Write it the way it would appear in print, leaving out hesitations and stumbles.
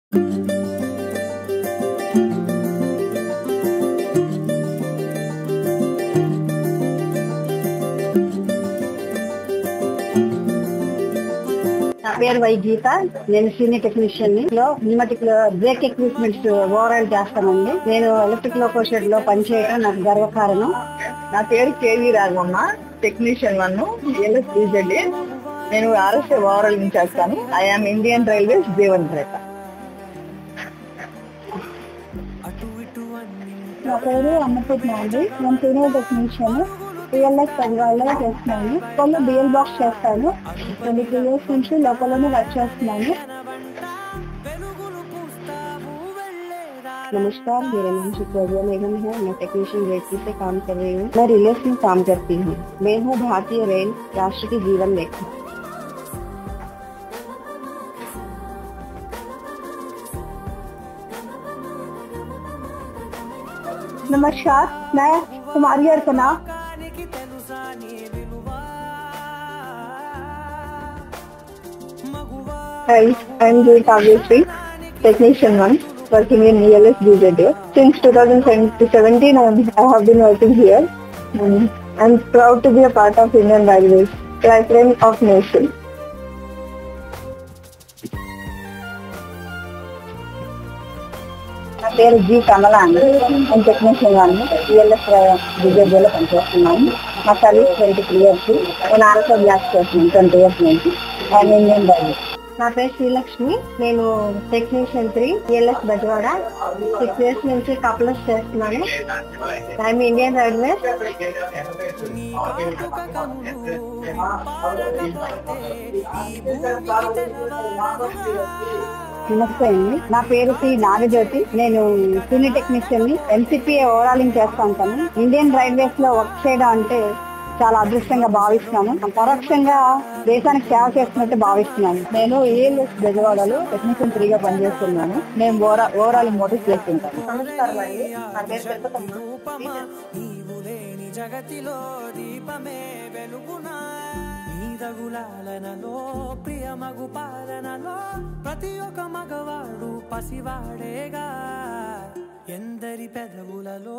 నా పేరు వై గీత. నేను సీనియర్ టెక్నీషియన్ లో న్యూమాటిక్ బ్రేక్ ఎక్విప్మెంట్స్ ఓవరాల్ చేస్తానండి. నేను ఎలక్ట్రిక్ లోకో షెడ్ లో పనిచేయడం నాకు గర్వకారణం. నా పేరు కేవీ రాఘవమ్మ, టెక్నీషియన్ 1 LSBZ. నేను RSA ఓవరాల్ చేస్తాను. I'm Indian railways జీవనరేఖ. నా పేరు అన్నపూర్ణ అండి. నేను సీనియర్ టెక్నీషియన్ PLS పెంగాల్లో చేస్తున్నాను. కొన్ని బిఎల్ బాక్స్ చేస్తాను. 23 years నుంచి లోపలనే వర్క్ చేస్తున్నాను. नमस्कार, मेरा नाम सुप्रज्ञा निगम है। मैं टेक्नीशियन रेट से काम कर रही हूँ। मैं रिलेस में काम करती हूँ। मैं हूँ भारतीय रेल राष्ट्र की जीवन रेखा। नमस्कार, मैं कुमारी अर्चना। Hi, I'm Jyoti Kavyasri, technician 1, working in LSBZ. Since 2017, I have been working here. I'm proud to be a part of Indian Railways, lifeline of nation. నా పేరు జి కమలా అండి. నేను టెక్నీషియన్ 1 PLS లో పనిచేస్తున్నాను. మా సర్వీస్ 23 years. నేను RSA black చేస్తున్నాను 20 years నుంచి. And Indian railways. నా పేరు శ్రీలక్ష్మి. నేను టెక్నీషియన్ 3 PLS బెజవాడ. 6 years నుంచి కప్లర్స్ చేస్తున్నాను. I'm Indian railways. నమస్తే అండి. నా పేరు శ్రీ నాగజ్యోతి. నేను సీనియర్ టెక్నీషియన్ ని. MCPA ఓవరాలింగ్ చేస్తా ఉంటాను. ఇండియన్ రైల్వేస్ లో వర్క్ చేయడం అంటే చాలా అదృష్టంగా భావిస్తున్నాను. పరోక్షంగా దేశానికి సేవ చేస్తున్నట్టు భావిస్తున్నాను. నేను ELS బెజవాడలో టెక్నీషియన్ 3 గా పనిచేస్తున్నాను. నేను ఓవరాల్ మోటార్ చేస్తుంటాను. నమస్కారం అండి. నా పేరు తిరుపతి. జగతిలో దీపమే వెలుగునా, నీదగులాలనలో ప్రియమగు పాలనలో ప్రతి ఒక్క మగవాడు పసివాడేగా, ఎందరి పెదవులలో